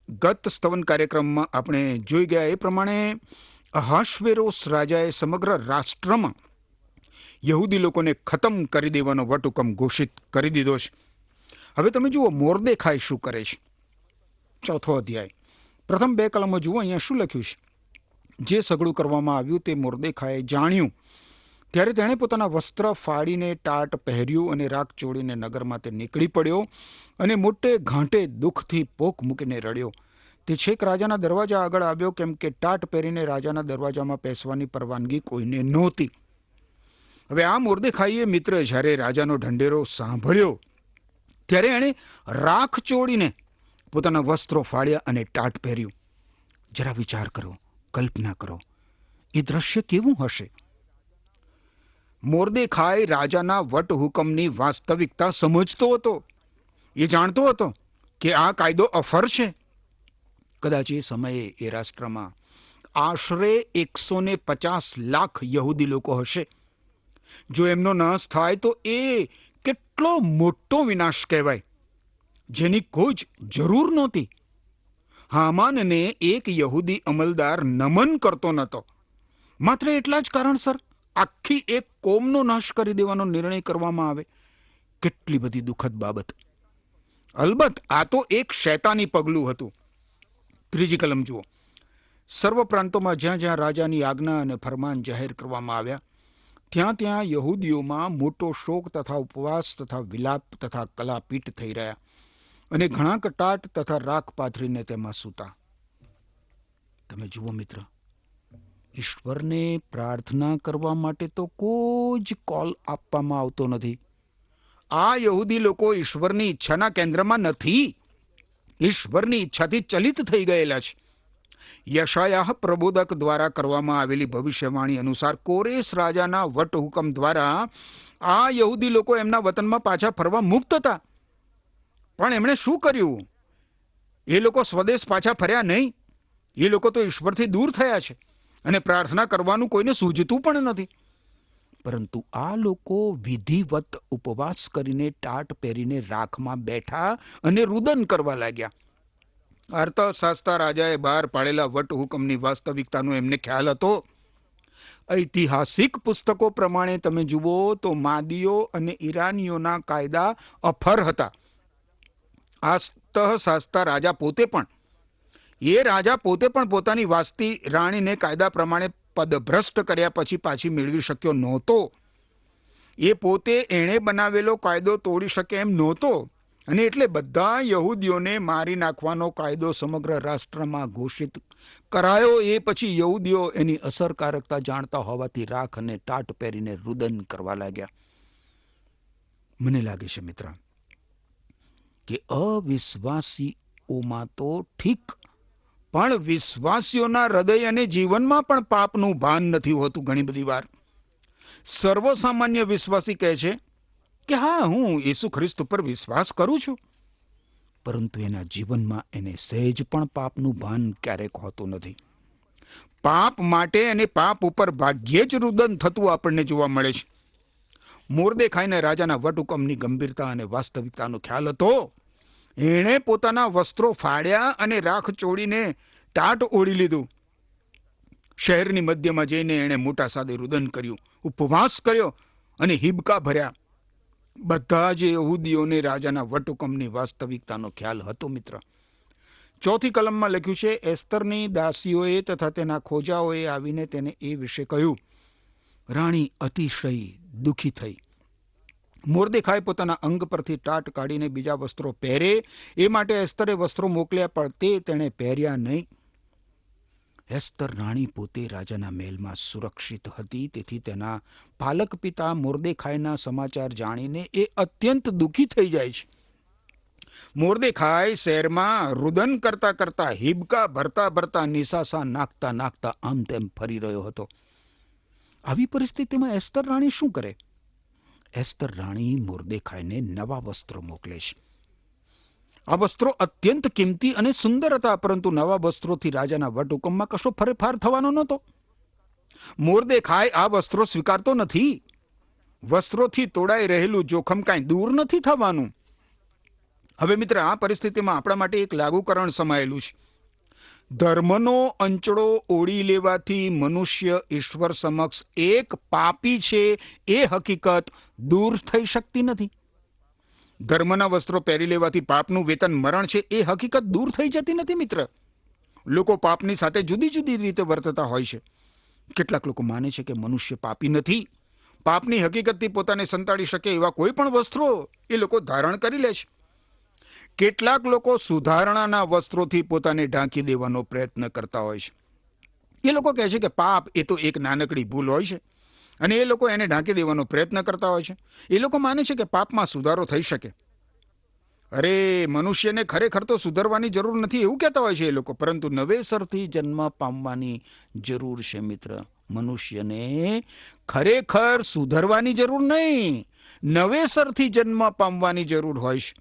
ગત સ્તવન કાર્યક્રમમાં આપણે જોઈ ગયા એ પ્રમાણે અહાશ્વેરોસ રાજાએ સમગ્ર રાષ્ટ્રમાં યહૂદી લોકોને ખતમ કરી દેવાનો વટહુકમ ઘોષિત કરી દીધો છે. હવે તમે જુઓ મોર્દેખાઈ શું કરે છે. 4થો અધ્યાય પ્રથમ 2 કલમો જુઓ. અહીંયા શું લખ્યું છે? જે સગડું કરવામાં આવ્યું તે મોર્દેખાઈએ જાણ્યું ત્યારે તેણે પોતાના વસ્ત્ર ફાડીને ટાટ પહેર્યું અને રાખ ચોડીને નગરમાં તે નીકળી પડ્યો અને મોટે ઘાંટે દુઃખથી પોક મૂકીને રડ્યો. તે છેક રાજાના દરવાજા આગળ આવ્યો, કેમ કે ટાટ પહેરીને રાજાના દરવાજામાં બેસવાની પરવાનગી કોઈને નહોતી. હવે આ મોર્દેખાઈએ મિત્ર જ્યારે રાજાનો ઢંઢેરો સાંભળ્યો ત્યારે એણે રાખ ચોડીને પોતાના વસ્ત્રો ફાડ્યા અને ટાટ પહેર્યું. જરા વિચાર કરો, કલ્પના કરો, એ દ્રશ્ય કેવું હશે? મોર્દેખાઈ રાજાના વટહુકમની વાસ્તવિકતા સમજતો હતો. એ જાણતો હતો કે આ કાયદો અફર છે. કદાચ એ સમયે એ રાષ્ટ્રમાં આશરે 150 લાખ યહૂદી લોકો હશે. જો એમનો નાશ થાય તો એ કેટલો મોટો વિનાશ કહેવાય, જેની કોઈ જ જરૂર નહોતી. હામાનને એક યહૂદી અમલદાર નમન કરતો નહોતો. માત્ર એટલા જ કારણસર આખી એક કોમનો નાશ કરી દેવાનો નિર્ણય કરવામાં આવે. કેટલી બધી દુઃખદ બાબત. અલબત્ત આ તો એક શૈતાની પગલું હતું. 3જી કલમ જુઓ. સર્વ પ્રાંતોમાં જ્યાં જ્યાં રાજાની આજ્ઞા અને ફરમાન જાહેર કરવામાં આવ્યા ત્યાં ત્યાં યહૂદીઓમાં મોટો શોક તથા ઉપવાસ તથા વિલાપ તથા કલાપીટ થઈ રહ્યા અને ઘણા કટાટ તથા રાખ પાથરીને તેમાં સૂતા. તમે જુઓ મિત્ર, ઈશ્વરને પ્રાર્થના કરવા માટે તો કોઈ જ કોલ આપવામાં આવતો નથી. આ યહૂદી લોકો ઈશ્વરની ઈચ્છાના કેન્દ્રમાં નથી. ઈશ્વરની ઈચ્છાથી ચલિત થઈ ગયેલા છે. યશાયાહ પ્રબોધક દ્વારા કરવામાં આવેલી ભવિષ્યવાણી અનુસાર કોરેશ રાજાના વટહુકમ દ્વારા આ યહૂદી લોકો એમના વતનમાં પાછા ફરવા મુક્ત હતા. પણ એમણે શું કર્યું? એ લોકો સ્વદેશ પાછા ફર્યા નહીં. એ લોકો તો ઈશ્વરથી દૂર થયા છે અને પ્રાર્થના કરવાનું કોઈને સૂઝતું પણ નથી. પરંતુ આ લોકો વિધિવત ઉપવાસ કરીને ટાટ પહેરીને રાખમાં બેઠા અને રુદન કરવા લાગ્યા. અર્થશાસ્ત્ર રાજાએ બહાર પાડેલા વટહુકમની વાસ્તવિકતાનો એમને ખ્યાલ હતો. ઐતિહાસિક પુસ્તકો પ્રમાણે તમે જુઓ તો માદીઓ અને ઈરાનીઓના કાયદા અફર હતા. અર્થશાસ્ત્ર રાજા પોતે પણ પોતાની વાસ્તી રાણીને કાયદા પ્રમાણે પદભ્રષ્ટ કર્યા પછી પાછી મેળવી શક્યો નહોતો. એ પોતે એણે બનાવેલો કાયદો તોડી શકે એમ નહોતો અને એટલે બધા યહૂદીઓને મારી નાખવાનો કાયદો સમગ્ર રાષ્ટ્રમાં ઘોષિત કરાયો. એ પછી યહૂદીઓ એની અસરકારકતા જાણતા હોવાથી રાખ અને ટાટ પહેરીને રુદન કરવા લાગ્યા. મને લાગે છે મિત્ર કે અવિશ્વાસીઓમાં તો ઠીક, પણ વિશ્વાસીઓના હૃદય અને જીવનમાં પણ પાપનું ભાન નથી હોતું. ઘણી બધી વાર સર્વસામાન્ય વિશ્વાસી કહે છે કે હા, હું યેસુ ખ્રિસ્ત ઉપર વિશ્વાસ કરું છું, પરંતુ એના જીવનમાં એને સહેજ પણ પાપનું ભાન ક્યારેક હોતું નથી. પાપ માટે અને પાપ ઉપર ભાગ્યે જ રુદન થતું આપણને જોવા મળે છે. મોર્દેખાઈને રાજાના વટહુકમની ગંભીરતા અને વાસ્તવિકતાનો ખ્યાલ હતો. એણે પોતાના વસ્ત્રો ફાડ્યા અને રાખ ચોડીને ટાટ ઓઢી લીધું. શહેરની મધ્યમાં જઈને એણે મોટા સાદે રુદન કર્યું, ઉપવાસ કર્યો અને હિબકા ભર્યા. બધા જ યહૂદીઓને રાજાના વટહુકમની વાસ્તવિકતાનો ખ્યાલ હતો મિત્ર. 4થી કલમમાં લખ્યું છે, એસ્તરની દાસીઓએ તથા તેના ખોજાઓએ આવીને તેને એ વિશે કહ્યું. રાણી અતિશય દુઃખી થઈ. મોર્દેખાઈ પોતાના અંગ પરથી ટાટ કાઢીને બીજા વસ્ત્રો પહેરે એ માટે એસ્તરે વસ્ત્રો મોકલ્યા, પણ તે તેણે પહેર્યા નહીં. એસ્તર રાણી પોતે રાજાના મહેલમાં સુરક્ષિત હતી, તેથી તેના પાલક પિતા મોર્દેખાઈના સમાચાર જાણીને એ અત્યંત દુઃખી થઈ જાય છે. મોર્દેખાઈ શહેરમાં રુદન કરતા કરતા, હિબકા ભરતા ભરતા, નિશાસા નાખતા નાખતા આમ તેમ ફરી રહ્યો હતો. આવી પરિસ્થિતિમાં એસ્તર રાણી શું કરે? એસ્તર રાણી મોર્દેખાઈને નવા વસ્ત્રો મોકલે છે. આ વસ્ત્રો અત્યંત કિંમતી અને સુંદર હતા, પરંતુ નવા વસ્ત્રોથી રાજાના વટહુકમમાં કશો ફેરફાર થવાનો નહોતો. મોર્દેખાઈ આ વસ્ત્રો સ્વીકારતો નથી. વસ્ત્રોથી તોડાઈ રહેલું જોખમ કાંઈ દૂર નથી થવાનું. હવે મિત્ર, આ પરિસ્થિતિમાં આપણા માટે એક લાગુકરણ સમાયેલું છે. ધર્મનો અંચળો ઓળી લેવાથી મનુષ્ય ઈશ્વર સમક્ષ એક પાપી છે એ હકીકત દૂર થઈ શકતી નથી. ધર્મના વસ્ત્રો પહેરી લેવાથી પાપનું વેતન મરણ છે એ હકીકત દૂર થઈ જતી નથી મિત્ર. લોકો પાપની સાથે જુદી જુદી રીતે વર્તતા હોય છે. કેટલાક લોકો માને છે કે મનુષ્ય પાપી નથી. પાપની હકીકતથી પોતાને સંતાડી શકે એવા કોઈ પણ વસ્ત્રો એ લોકો ધારણ કરી લે છે. કેટલાક લોકો સુધારણાના વસ્ત્રોથી પોતાને ઢાંકી દેવાનો પ્રયત્ન કરતા હોય છે. એ લોકો કહે છે કે પાપ એ તો એક નાનકડી ભૂલ હોય છે અને એ લોકો એને ઢાંકી દેવાનો પ્રયત્ન કરતા હોય છે. એ લોકો માને છે કે પાપમાં સુધારો થઈ શકે. અરે, મનુષ્યને ખરેખર તો સુધરવાની જરૂર નથી એવું કહેતા હોય છે એ લોકો, પરંતુ નવેસરથી જન્મ પામવાની જરૂર છે મિત્ર. મનુષ્યને ખરેખર સુધરવાની જરૂર નહીં, નવેસરથી જન્મ પામવાની જરૂર હોય છે.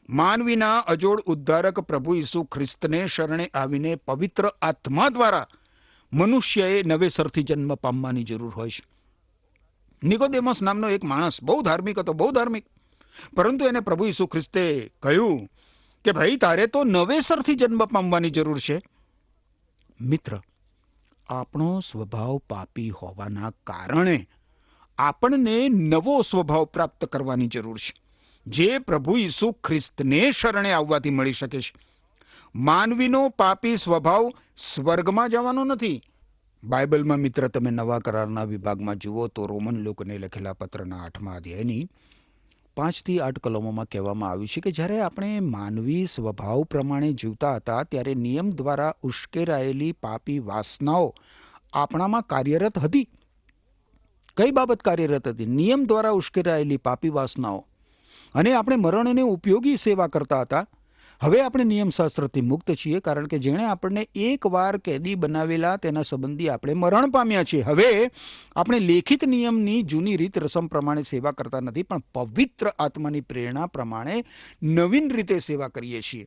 માનવીના અજોડ ઉદ્ધારક પ્રભુ ઈસુ ખ્રિસ્તને શરણે આવીને પવિત્ર આત્મા દ્વારા મનુષ્યએ નવેસરથી જન્મ પામવાની જરૂર હોય છે. નિકોદેમસ નામનો એક માણસ બહુ ધાર્મિક હતો, બહુ ધાર્મિક, પરંતુ એને પ્રભુ ઈસુ ખ્રિસ્તે કહ્યું કે ભાઈ, તારે તો નવેસરથી જન્મ પામવાની જરૂર છે. મિત્ર, આપણો સ્વભાવ પાપી હોવાના કારણે આપણને નવો સ્વભાવ પ્રાપ્ત કરવાની જરૂર છે, જે પ્રભુ ઈસુ ખ્રિસ્તને શરણે આવવાથી મળી શકે છે. માનવીનો પાપી સ્વભાવ સ્વર્ગમાં જવાનો નથી. બાઇબલમાં મિત્ર, તમે નવા કરારના વિભાગમાં જુઓ તો રોમન લોકોને લખેલા પત્રના 8મા અધ્યાયની 5 થી 8 કલમોમાં કહેવામાં આવ્યું છે કે જ્યારે આપણે માનવી સ્વભાવ પ્રમાણે જીવતા હતા ત્યારે નિયમ દ્વારા ઉશ્કેરાયેલી પાપી વાસનાઓ આપણામાં કાર્યરત હતી. કઈ બાબત કાર્યરત હતી? નિયમ દ્વારા ઉશ્કેરાયેલી પાપી વાસનાઓ. અને આપણે મરણને ઉપયોગી સેવા કરતા હતા. હવે આપણે નિયમશાસ્ત્રથી મુક્ત છીએ, કારણ કે જેણે આપણને એકવાર કેદી બનાવેલા તેના સંબંધી આપણે મરણ પામ્યા છીએ. હવે આપણે લેખિત નિયમની જૂની રીત રસમ પ્રમાણે સેવા કરતા નથી, પણ પવિત્ર આત્માની પ્રેરણા પ્રમાણે નવીન રીતે સેવા કરીએ છીએ.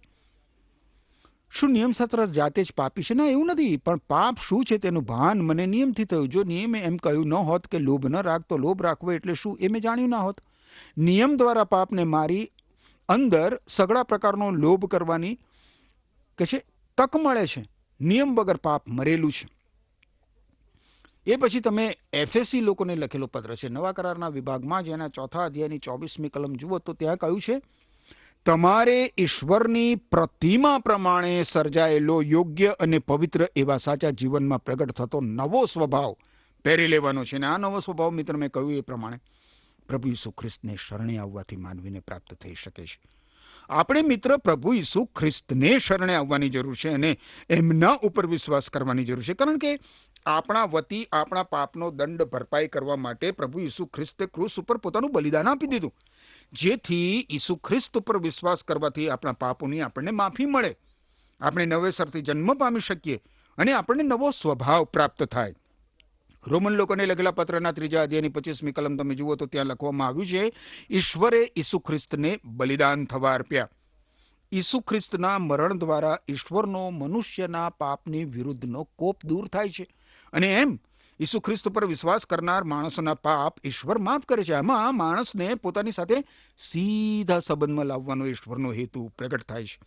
શું નિયમશાસ્ત્ર જાતે જ પાપી છે? ના, એવું નથી. પણ પાપ શું છે તેનું ભાન મને નિયમથી થયું. જો નિયમે એમ કહ્યું ન હોત કે લોભ ન રાખ, તો લોભ રાખવો એટલે શું એ મેં જાણ્યું ના હોત. નિયમ દ્વારા પાપને મારી અંદર સગળા પ્રકારનો લોભ કરવાની કે છે તક મળે છે. નિયમ વગર પાપ મરેલું છે. એ પછી તમે એફએસી લોકોને લખેલો પત્ર છે નવા કરારના વિભાગમાં, જેના 4થા અધ્યાયની 24મી કલમ જુઓ તો ત્યાં કહ્યું છે, તમારે ઈશ્વરની પ્રતિમા પ્રમાણે સર્જાયેલો યોગ્ય અને પવિત્ર એવા સાચા જીવનમાં પ્રગટ થતો નવો સ્વભાવ પહેરી લેવાનો છે. અને આ નવો સ્વભાવ મિત્ર મેં કહ્યું એ પ્રમાણે પ્રભુ ઈસુ ખ્રિસ્તને શરણે આવવાથી માનવીને પ્રાપ્ત થઈ શકે છે. આપણે મિત્ર પ્રભુ ઈસુ ખ્રિસ્તને શરણે આવવાની જરૂર છે અને એમના ઉપર વિશ્વાસ કરવાની જરૂર છે, કારણ કે આપણા વતી આપણા પાપનો દંડ ભરપાઈ કરવા માટે પ્રભુ ઈસુ ખ્રિસ્તે ક્રૂસ ઉપર પોતાનું બલિદાન આપી દીધું, જેથી ઈસુ ખ્રિસ્ત ઉપર વિશ્વાસ કરવાથી આપણા પાપોની આપણને માફી મળે, આપણે નવેસરથી જન્મ પામી શકીએ અને આપણને નવો સ્વભાવ પ્રાપ્ત થાય. રોમન લોકોને લખેલા પત્રના 3 અધ્યાયની 25મી કલમ તમે જુઓ તો ત્યાં લખવામાં આવ્યું છે, ઈશ્વરે ઈસુ ખ્રિસ્તને બલિદાન થવા અર્પ્યા. ઈસુ ખ્રિસ્તના મરણ દ્વારા ઈશ્વરનો મનુષ્યના પાપની વિરુદ્ધનો કોપ દૂર થાય છે અને એમ ઈસુ ખ્રિસ્ત પર વિશ્વાસ કરનાર માણસોના પાપ ઈશ્વર માફ કરે છે. આમાં માણસને પોતાની સાથે સીધા સંબંધમાં લાવવાનો ઈશ્વરનો હેતુ પ્રગટ થાય છે.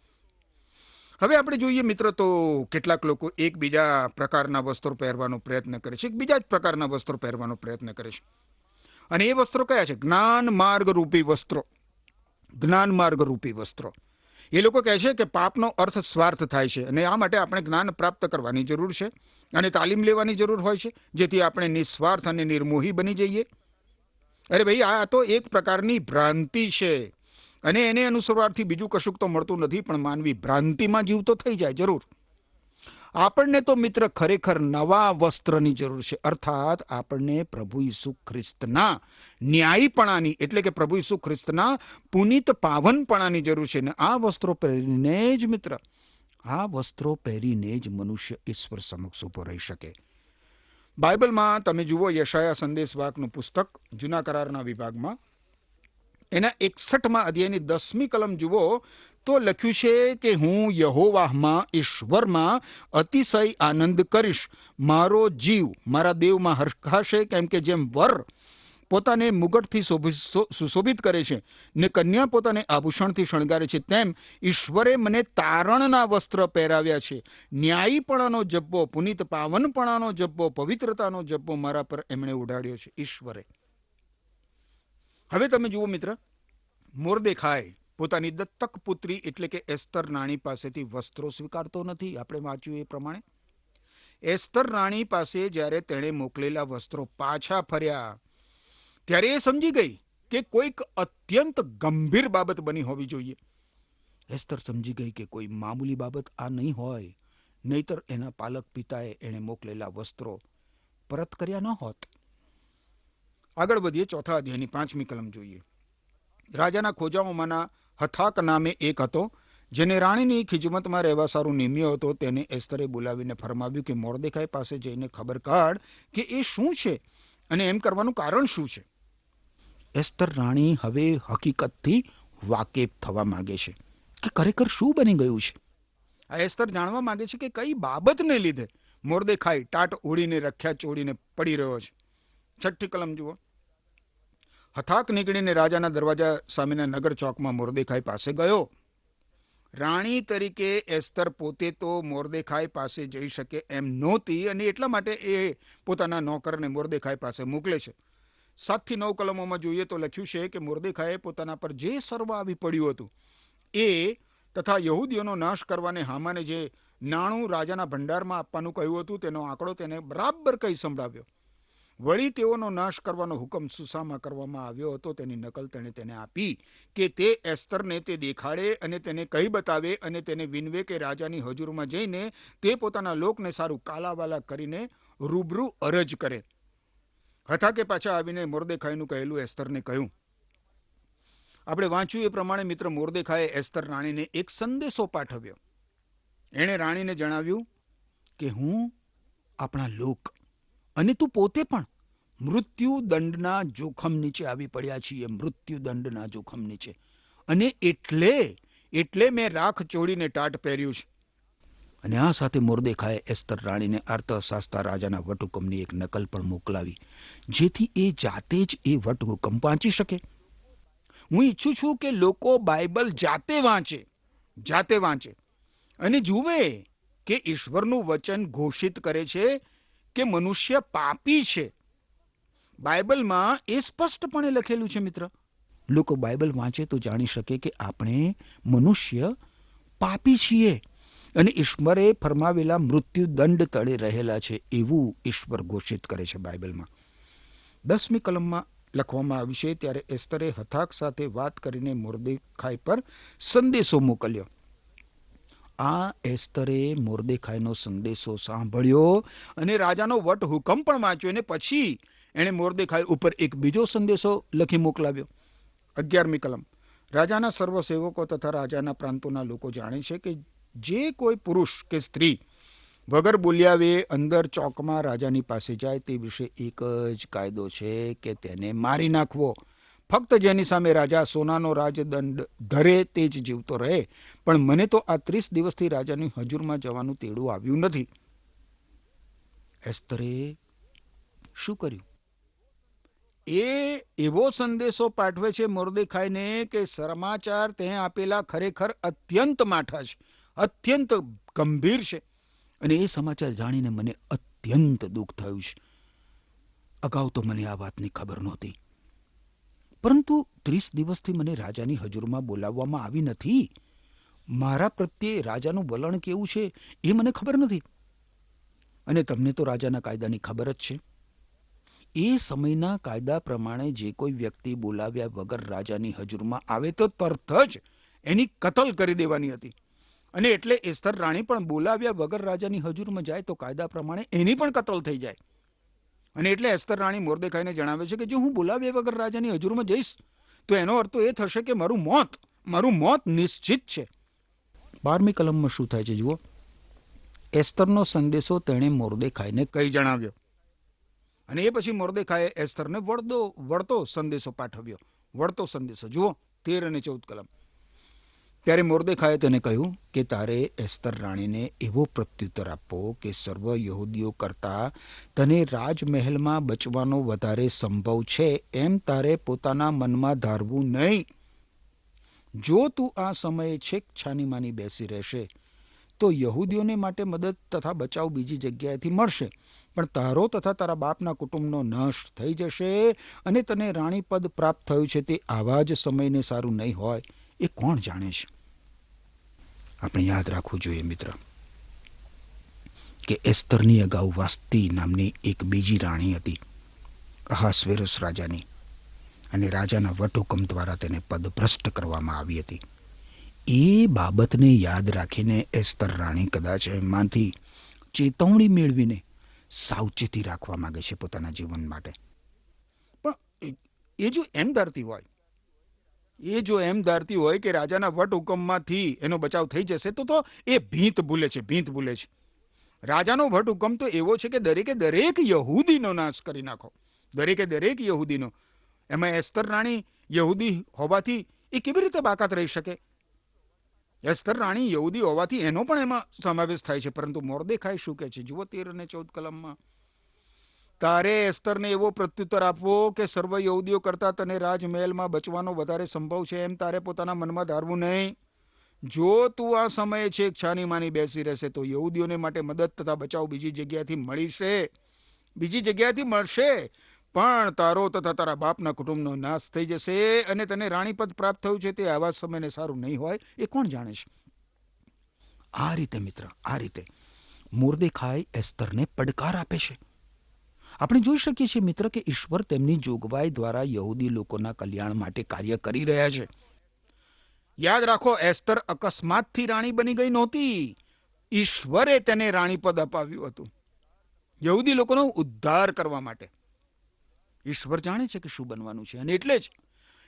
હવે આપણે જોઈએ મિત્ર તો કેટલાક લોકો એકબીજા પ્રકારના વસ્ત્રો પહેરવાનો પ્રયત્ન કરે છે, બીજા જ પ્રકારના વસ્ત્રો પહેરવાનો પ્રયત્ન કરે છે. અને એ વસ્ત્રો કયા છે? જ્ઞાન માર્ગ રૂપી વસ્ત્રો. જ્ઞાન માર્ગ રૂપી વસ્ત્રો. એ લોકો કહે છે કે પાપનો અર્થ સ્વાર્થ થાય છે અને આ માટે આપણે જ્ઞાન પ્રાપ્ત કરવાની જરૂર છે અને તાલીમ લેવાની જરૂર હોય છે, જેથી આપણે નિસ્વાર્થ અને નિર્મોહી બની જઈએ. અરે ભાઈ, આ તો એક પ્રકારની ભ્રાંતિ છે અને એને અનુસરવાથી બીજું કશુંક તો મળતું નથી, પણ માનવી ભ્રાંતિમાં જીવતો થઈ જાય જરૂર. આપણને તો મિત્ર ખરેખર નવા વસ્ત્રની જરૂર છે, અર્થાત આપણને પ્રભુ ઈસુ ખ્રિસ્તના ન્યાયીપણાની એટલે કે પ્રભુ ઈસુ ખ્રિસ્તના પુનિત પાવનપણાની જરૂર છે. ને આ વસ્ત્રો પહેરીને જ મિત્ર, આ વસ્ત્રો પહેરીને જ મનુષ્ય ઈશ્વર સમક્ષ ઉભો રહી શકે. બાઇબલમાં તમે જુઓ યશાયા સંદેશવાકનું પુસ્તક જૂના કરારના વિભાગમાં એના 61મા અધ્યાયની 10મી કલમ જુઓ તો લખ્યું છે કે હું યહોવાહમાં ઈશ્વરમાં અતિશય આનંદ કરીશ, મારો જીવ મારા દેવમાં હર્ષાશે, કેમ કે જેમ વર પોતાને મુગટથી સુશોભિત કરે છે ને કન્યા પોતાને આભૂષણથી શણગારે છે, તેમ ઈશ્વરે મને તારણના વસ્ત્ર પહેરાવ્યા છે. ન્યાયીપણાનો જબ્બો, પુનિત પાવનપણાનો જબ્બો, પવિત્રતાનો જબ્બો મારા પર એમણે ઉડાડ્યો છે ઈશ્વરે. હવે તમે જુઓ મિત્ર, મોર્દેખાય પોતાની દત્તક પુત્રી એટલે કે એસ્તર રાણી પાસેથી વસ્ત્રો સ્વીકારતો નથી. આપણે વાંચ્યું એ પ્રમાણે એસ્તર રાણી પાસે જ્યારે તેણે મોકલેલા વસ્ત્રો પાછા ફર્યા ત્યારે એ સમજી ગઈ કે કોઈક અત્યંત ગંભીર બાબત બની હોવી જોઈએ. એસ્તર સમજી ગઈ કે કોઈ મામૂલી બાબત આ નહીં હોય, નહીતર એના પાલક પિતાએ એણે મોકલેલા વસ્ત્રો પરત કર્યા ન હોત. આગળ વધીએ, ચોથા અધ્યાયની 5મી કલમ જોઈએ. રાજાના ખોજાઓમાંના હથાક નામે એક હતો, જેને રાણીની ખિજમતમાં રહેવા સારું નિમ્યો હતો. તેને એસ્તરે બોલાવીને ફરમાવ્યું કે મોર્દેખાઈ પાસે જઈને ખબર કાઢ કે એ શું છે અને એમ કરવાનું કારણ શું છે. એસ્તર રાણી હવે હકીકતથી વાકેફ થવા માંગે છે કે ખરેખર શું બની ગયું છે. આ એસ્તર જાણવા માંગે છે કે કઈ બાબતને લીધે મોર્દેખાઈ ટાટ ઓળીને રખ્યા ચોડીને પડી રહ્યો છે. 6ઠ્ઠી કલમ જુઓ. હથાક નીકળીને રાજાના દરવાજા સામેના નગર ચોકમાં મોર્દેખાઈ પાસે ગયો. રાણી તરીકે એસ્તર પોતે તો મોર્દેખાઈ પાસે જઈ શકે એમ નહોતી અને એટલા માટે એ પોતાના નોકરને મોર્દેખાઈ પાસે મોકલે છે. 7 થી 9 કલમોમાં જોઈએ તો લખ્યું છે કે મોર્દેખાઈએ પોતાના પર જે સર્વ આવી પડ્યું હતું એ તથા યહૂદીઓનો નાશ કરવાને હામાને જે નાણું રાજાના ભંડારમાં આપવાનું કહ્યું હતું તેનો આંકડો તેને બરાબર કઈ સંભળાવ્યો. વળી તેઓનો નાશ કરવાનો હુકમ સુસામાં કરવામાં આવ્યો હતો, તેની નકલ તેને આપી કે તે એસ્તરને તે દેખાડે અને તેને કહી બતાવે અને તેને વિનવે કે રાજાની હજુરમાં જઈને તે પોતાના લોકને સારું કાલાવાલા કરીને રૂબરૂ અરજ કરે. હથાકે પાછા આવીને મોર્દેખાઈનું કહેલું એસ્તરને કહ્યું. આપણે વાંચ્યું એ પ્રમાણે મિત્ર, મોર્દેખાઈએ એસ્તર રાણીને એક સંદેશો પાઠવ્યો. એણે રાણીને જણાવ્યું કે હું, આપણા લોક અને તું પોતે પણ મૃત્યુ દંડના જોખમ નીચે આવી પડ્યા છીએ, મૃત્યુ દંડના જોખમ નીચે. અને એટલે મેં રાખ ચોડીને ટાટ પહેર્યું છે. અને આ સાથે મોર્દેખાઈએ એસ્તર રાણીને અર્થશાસ્ત્ર રાજાના વટહુકમની એક નકલ પણ મોકલાવી, જેથી એ જાતે જ એ વટહુકમ વાંચી શકે. હું ઈચ્છું છું કે લોકો બાઇબલ જાતે વાંચે અને જુએ કે ઈશ્વરનું વચન ઘોષિત કરે છે કે મનુષ્ય પાપી છે. બાઇબલમાં એ સ્પષ્ટપણે લખેલું છે મિત્ર. લોકો બાઇબલ વાંચે તો જાણી શકે કે આપણે મનુષ્ય પાપી છીએ અને ઈશ્વરે ફરમાવેલા મૃત્યુ દંડ તળે રહેલા છે એવું ઈશ્વર ઘોષિત કરે છે બાઇબલમાં. 10મી કલમમાં લખવામાં આવ્યું છે, ત્યારે એસ્તરે હથાક સાથે વાત કરીને મોર્દેખાઈ પર સંદેશો મોકલ્યો. આ એસ્તરે મોર્દેખાઈનો સંદેશો સાંભળ્યો અને રાજાનો વટ હુકમ પણ વાંચ્યો અને પછી એણે મોર્દેખાઈ ઉપર એક બીજો સંદેશો લખી મોકલાવ્યો. 11મી કલમ. રાજાના સર્વ સેવકો તથા રાજાના પ્રાંતોના લોકો જાણે છે કે જે કોઈ પુરુષ કે સ્ત્રી વગર બોલ્યાવે અંદર ચોકમાં રાજાની પાસે જાય તે વિશે એક જ કાયદો છે કે તેને મારી નાખવો. ફક્ત જેની સામે રાજા સોનાનો રાજદંડ ધરે તે જ જીવતો રહે. પણ મને તો આ 30 દિવસથી રાજાની હજુરમાં જવાનું તેડું આવ્યું નથી. એસ્તરે શું કર્યું? એ એવો સંદેશો પાઠવે છે મોર્દેખાઈને કે સમાચાર તે આપેલા ખરેખર અત્યંત માઠા છે, અત્યંત ગંભીર છે. અને એ સમાચાર જાણીને મને અત્યંત દુઃખ થયું છે. અગાઉ તો મને આ વાતની ખબર નહોતી, પરંતુ 30 દિવસથી મને રાજાની હજુરમાં બોલાવવામાં આવી નથી. મારા પ્રત્યે રાજાનું વલણ કેવું છે એ મને ખબર નથી. અને તમને તો રાજાના કાયદાની ખબર જ છે. એ સમયના કાયદા પ્રમાણે જે કોઈ વ્યક્તિ બોલાવ્યા વગર રાજાની હજુરમાં આવે તો તરત જ એની કતલ કરી દેવાની હતી. અને એટલે એસ્તર રાણી પણ બોલાવ્યા વગર રાજાની હજુરમાં જાય તો કાયદા પ્રમાણે એની પણ કતલ થઈ જાય. અને એટલે એસ્તર રાણી મોર્દેખાઈને જણાવે છે કે જો હું બોલાવ્યા વગર રાજાની હજુરમાં જઈશ તો એનો અર્થ એ થશે કે મારું મોત નિશ્ચિત છે. 12મી કલમમાં શું થાય છે જુઓ. એસ્તરનો સંદેશો તેણે મોર્દેખાઈને કઈ જણાવ્યો અને એ પછી મોર્દેખાઈએ એસ્તરને વળતો સંદેશો પાઠવ્યો. વળતો સંદેશો જુઓ 13 અને 14 કલમ. ત્યારે મોર્દેખાએ તેને કહ્યું કે તારે એસ્તર રાણીને એવો પ્રત્યુત્તર આપવો કે સર્વ યહૂદીઓ કરતાં તને રાજમહેલમાં બચવાનો વધારે સંભવ છે એમ તારે પોતાના મનમાં ધારવું નહીં. જો તું આ સમયે છેક છાનીમાની બેસી રહેશે તો યહૂદીઓને માટે મદદ તથા બચાવ બીજી જગ્યાએથી મળશે, પણ તારો તથા તારા બાપના કુટુંબનો નાશ થઈ જશે અને તને રાણીપદ પ્રાપ્ત થયું છે તે આવા જ સમયને સારું નહીં હોય એ કોણ જાણે છે. આપણે યાદ રાખવું જોઈએ મિત્ર કે એસ્તરની અગાઉ વાસ્તી નામની એક બીજી રાણી હતી, અહાસ્વેરોસ રાજાની, અને રાજાના વટહુકમ દ્વારા તેને પદભ્રષ્ટ કરવામાં આવી હતી. એ બાબતને યાદ રાખીને એસ્તર રાણી કદાચ એમાંથી ચેતવણી મેળવીને સાવચેતી રાખવા માંગે છે પોતાના જીવન માટે. પણ એ જો એમ ધારતી હોય કે રાજાના વટ હુકમમાંથી એનો બચાવ થઈ જશે તો એ ભીંત ભૂલે છે. રાજાનો વટ હુકમ તો એવો છે કે દરેકે દરેક યહૂદીનો નાશ કરી નાખો, દરેકે દરેક યહૂદીનો. એમાં એસ્તર રાણી યહૂદી હોવાથી એ કેવી રીતે બાકાત રહી શકે? એસ્તર રાણી યહૂદી હોવાથી એનો પણ એમાં સમાવેશ થાય છે. પરંતુ મોર્દેખાઈ શું કહે છે? જુઓ 13 અને 14 કલમમાં, તારે એસ્તરને એવો પ્રત્યુત્તર આપવો કે સર્વ યહૂદીઓ કરતાં તને રાજમહેલમાં બચવાનો વધારે સંભવ છે એમ તારે પોતાના મનમાં ધારવું નહીં. જો તું આ સમયે છેક છાનીમાની બેસી રહેશે તો યહૂદીઓને માટે મદદ તથા બચાવ બીજી જગ્યાએથી મળશે, પણ તારો તથા તારા બાપના કુટુંબનો નાશ થઈ જશે અને તને રાણીપદ પ્રાપ્ત થયું છે તે આવા સમયને સારું નહીં હોય એ કોણ જાણે છે. આ રીતે મિત્ર, આ રીતે મોર્દેખાઈ એસ્તરને પડકાર આપે છે. આપણે જોઈ શકીએ છીએ મિત્ર કે ઈશ્વર તેમની જોગવાઈ દ્વારા યહૂદી લોકોના કલ્યાણ માટે કાર્ય કરી રહ્યા છે. યાદ રાખો, એસ્તર અકસ્માતથી રાણી બની ગઈ નહોતી. ઈશ્વરે તેને રાણીપદ અપાવ્યું હતું યહૂદી લોકોનો ઉદ્ધાર કરવા માટે. ઈશ્વર જાણે છે કે શું બનવાનું છે, અને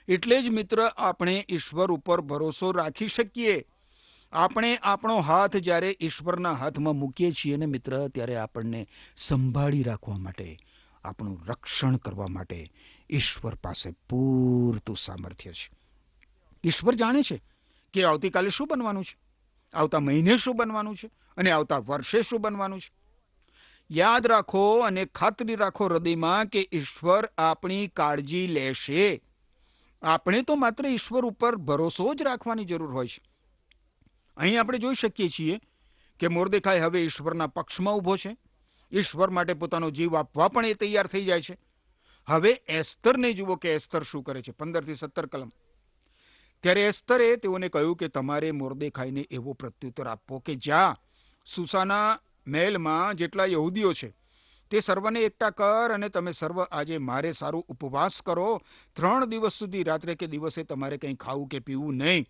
એટલે જ મિત્ર આપણે ઈશ્વર ઉપર ભરોસો રાખી શકીએ. આપણે આપણો હાથ જ્યારે ઈશ્વરના હાથમાં મૂકીએ છીએ ને મિત્ર, ત્યારે આપણને સંભાળી રાખવા માટે, આપણું રક્ષણ કરવા માટે ઈશ્વર પાસે પૂરતું સામર્થ્ય છે. ઈશ્વર જાણે છે કે આવતીકાલે શું બનવાનું છે, આવતા મહિને શું બનવાનું છે, અને આવતા વર્ષે શું બનવાનું છે. યાદ રાખો અને ખાતરી રાખો હૃદયમાં કે ઈશ્વર આપણી કાળજી લેશે. આપણે તો માત્ર ઈશ્વર ઉપર ભરોસો જ રાખવાની જરૂર હોય છે. અહીં આપણે જોઈ શકીએ છીએ કે મોર્દેખાઈ હવે ઈશ્વરના પક્ષમાં ઊભો છે. ઈશ્વર માટે પોતાનો જીવ આપવા પણ એ તૈયાર થઈ જાય છે. હવે એસ્તરને જુઓ કે એસ્તર શું કરે છે. 15 થી 17 કલમ. ત્યારે એસ્તરે તેઓને કહ્યું કે તમારે મોર્દેખાઈને એવો પ્રત્યુત્તર આપવો કે જ્યાં સુસાના મહેલમાં જેટલા યહૂદીઓ છે તે સર્વને એકઠા કર, અને તમે સર્વ આજે મારે સારું ઉપવાસ કરો. 3 દિવસ સુધી રાત્રે કે દિવસે તમારે કંઈ ખાવું કે પીવું નહીં.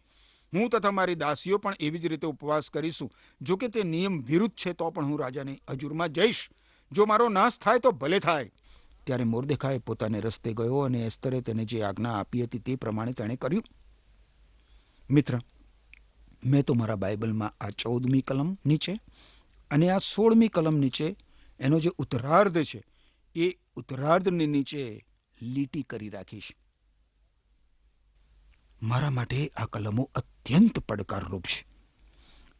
હું તથા મારી દાસીઓ પણ એવી જ રીતે ઉપવાસ કરીશું. જો કે તે નિયમ વિરુદ્ધ છે તો પણ હું રાજાની હજુરમાં જઈશ. જો મારો નાશ થાય તો ભલે થાય. ત્યારે મોર્દેખાઈ પોતાને રસ્તે ગયો અને એસ્તરે તેને જે આજ્ઞા આપી હતી તે પ્રમાણે તેણે કર્યું. મિત્ર, મેં તો મારા બાઇબલમાં આ 14મી કલમ નીચે અને આ 16મી કલમ નીચે એનો જે ઉત્તરાર્ધ છે એ ઉત્તરાર્ધની નીચે લીટી કરી રાખીશ. મારા માટે આ કલમો અત્યંત પડકારરૂપ છે.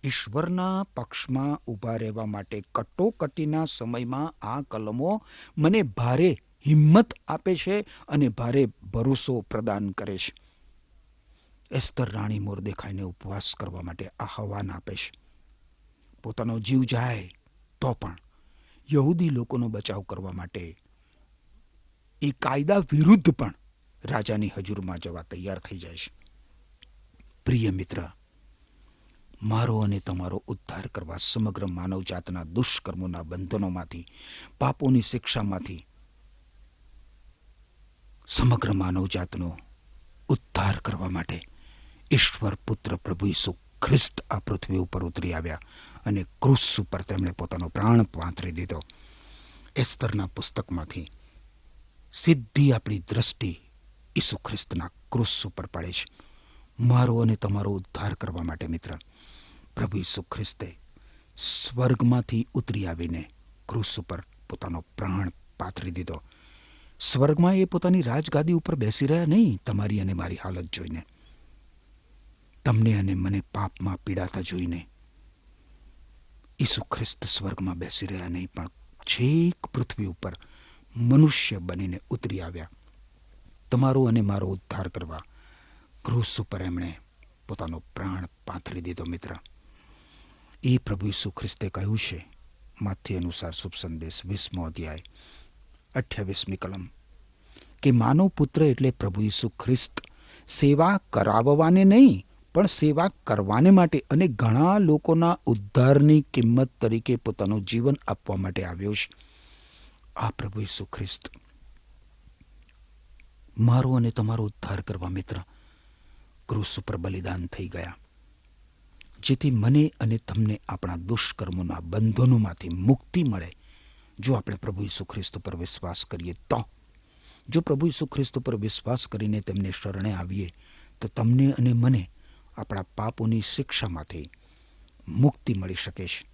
ઈશ્વરના પક્ષમાં ઊભા રહેવા માટે કટોકટીના સમયમાં આ કલમો મને ભારે હિંમત આપે છે અને ભારે ભરોસો પ્રદાન કરે છે. એસ્તર રાણી મોર્દેખાઈને ઉપવાસ કરવા માટે આહવાન આપે છે. પોતાનો જીવ જાય તો પણ યહૂદી લોકોનો બચાવ કરવા માટે એ કાયદા વિરુદ્ધ પણ રાજાની હજુરમાં જવા તૈયાર થઈ જાય છે. પ્રિય મિત્ર, મારો અને તમારો ઉદ્ધાર કરવા સમગ્ર માનવજાતના દુષ્કર્મોના બંધનોમાંથી, પાપોની શિક્ષામાંથી સમગ્ર માનવજાતનો ઉદ્ધાર કરવા માટે ઈશ્વર પુત્ર પ્રભુ ઈસુ ખ્રિસ્ત આ પૃથ્વી ઉપર ઉતરી આવ્યા અને ક્રૂસ ઉપર તેમણે પોતાનો પ્રાણ પાથરી દીધો. એસ્તરના પુસ્તકમાંથી સીધી આપણી દ્રષ્ટિ ઈસુ ખ્રિસ્તના ક્રૂસ ઉપર પડે છે. મારો અને તમારો ઉદ્ધાર કરવા માટે મિત્ર પ્રભુ ઈસુ ખ્રિસ્તે સ્વર્ગમાંથી ઉતરી આવીને ક્રૂસ ઉપર પોતાનો પ્રાણ પાથરી દીધો. સ્વર્ગમાં એ પોતાની રાજગાદી ઉપર બેસી રહ્યા નહીં તમારી અને મારી હાલત જોઈને. તમને અને મને પાપમાં પીડાતા જોઈને ઈસુ ખ્રિસ્ત સ્વર્ગમાં બેસી રહ્યા નહીં, પણ છેક પૃથ્વી ઉપર મનુષ્ય બનીને ઉતરી આવ્યા તમારો અને મારો ઉદ્ધાર કરવા. ક્રૂસ ઉપર એમણે પોતાનો પ્રાણ પાથરી દીધો. મિત્ર, એ પ્રભુ ઈસુ ખ્રિસ્તે કહ્યું છે માથે અનુસાર શુભ સંદેશ 20મો અધ્યાય 28મી કલમ કે માનવ પુત્ર એટલે પ્રભુ ઈસુ ખ્રિસ્ત સેવા કરાવવાને નહીં પણ સેવા કરવાને માટે અને ઘણા લોકોના ઉદ્ધારની કિંમત તરીકે પોતાનું જીવન આપવા માટે આવ્યો છે. આ પ્રભુ ઈસુ ખ્રિસ્ત મારો અને તમારો ઉદ્ધાર કરવા મિત્ર ક્રૂસ ઉપર બલિદાન થઈ ગયા, જેથી મને અને તમને આપણા દુષ્કર્મોના બંધનોમાંથી મુક્તિ મળે. જો આપણે પ્રભુ ઈસુ ખ્રિસ્ત પર વિશ્વાસ કરીએ તો, જો પ્રભુ ઈસુ ખ્રિસ્ત પર વિશ્વાસ કરીને તેમને શરણે આવીએ તો તમને અને મને આપણા પાપોની શિક્ષામાંથી મુક્તિ મળી શકે છે.